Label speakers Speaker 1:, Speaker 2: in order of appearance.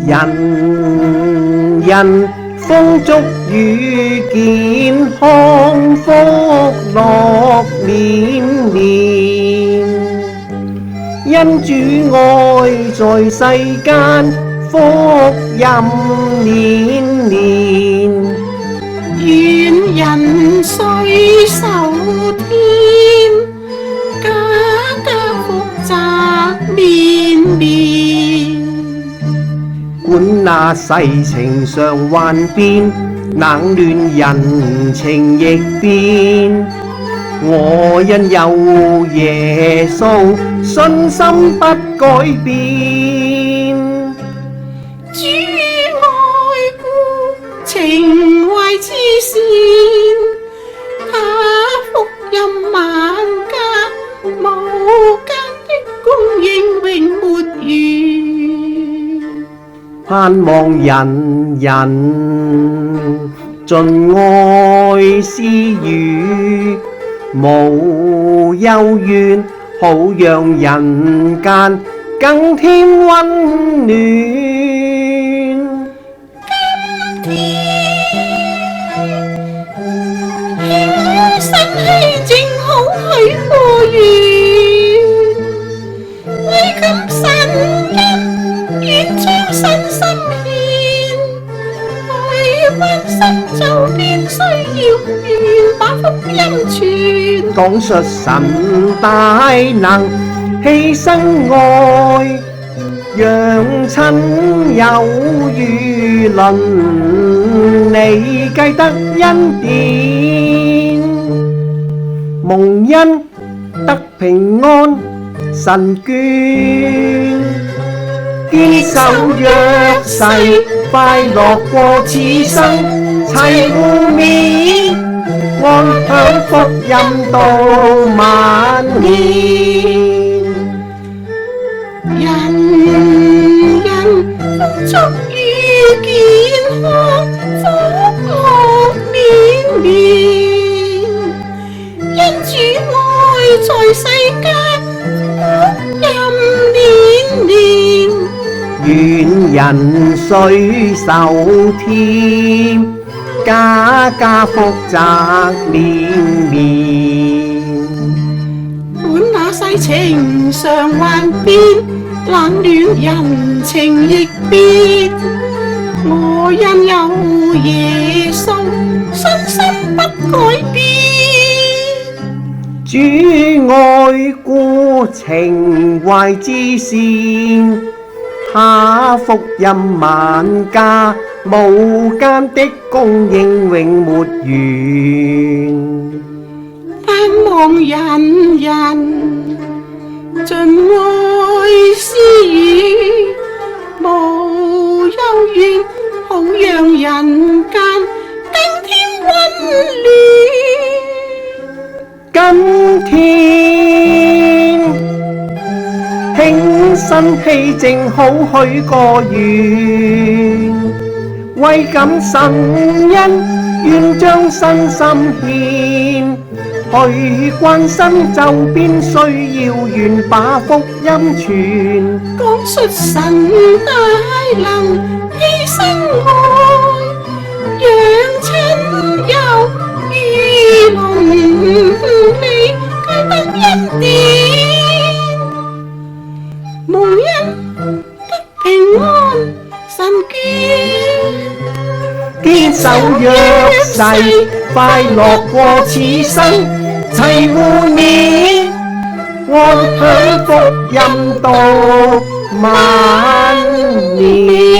Speaker 1: 人人豐足與健康，福樂綿綿。因主愛在世間，福蔭連連。
Speaker 2: 願人歲壽添，家家福澤綿綿。
Speaker 1: 管那世情常幻變，冷暖人情亦變。我因有耶穌，信心不改變。
Speaker 2: 主愛顧情懷至善，他福蔭萬家，無間的供應永沒完。
Speaker 1: 盼望人人盡愛施予，無憂怨，好讓人間更添溫暖。
Speaker 2: 今天輕身稀正好許個願，為感神恩，願將身心獻，為關心周邊需要，願把福音傳。
Speaker 1: 講述神大能，犧牲愛，讓親友與鄰里計得恩典，蒙恩得平安，神眷，堅守約誓，快樂過此生，齊互勉，安享福蔭到晚年。
Speaker 2: 人人豐足與健康，福樂綿綿。因主愛在世間，福蔭連連。
Speaker 1: 願人歲壽添，家家福澤連綿。
Speaker 2: 管那世情常幻變，冷暖人情亦變。我因有耶穌，信心不改變。
Speaker 1: 主愛顧情懷至善，他福蔭萬家，無間的供應永沒完。
Speaker 2: 盼望人人盡愛施予，無憂怨，好讓人間更添溫暖。
Speaker 1: 今天輕身稀正好許個願，為感神恩，願將身心獻，去關心周邊需要，願把福音傳。
Speaker 2: 講述神大能，犧牲愛，讓親友與鄰里皆得恩典，蒙恩得平安，神眷，
Speaker 1: 堅守約誓，快樂過此生，齊互勉，安享福蔭到晚年。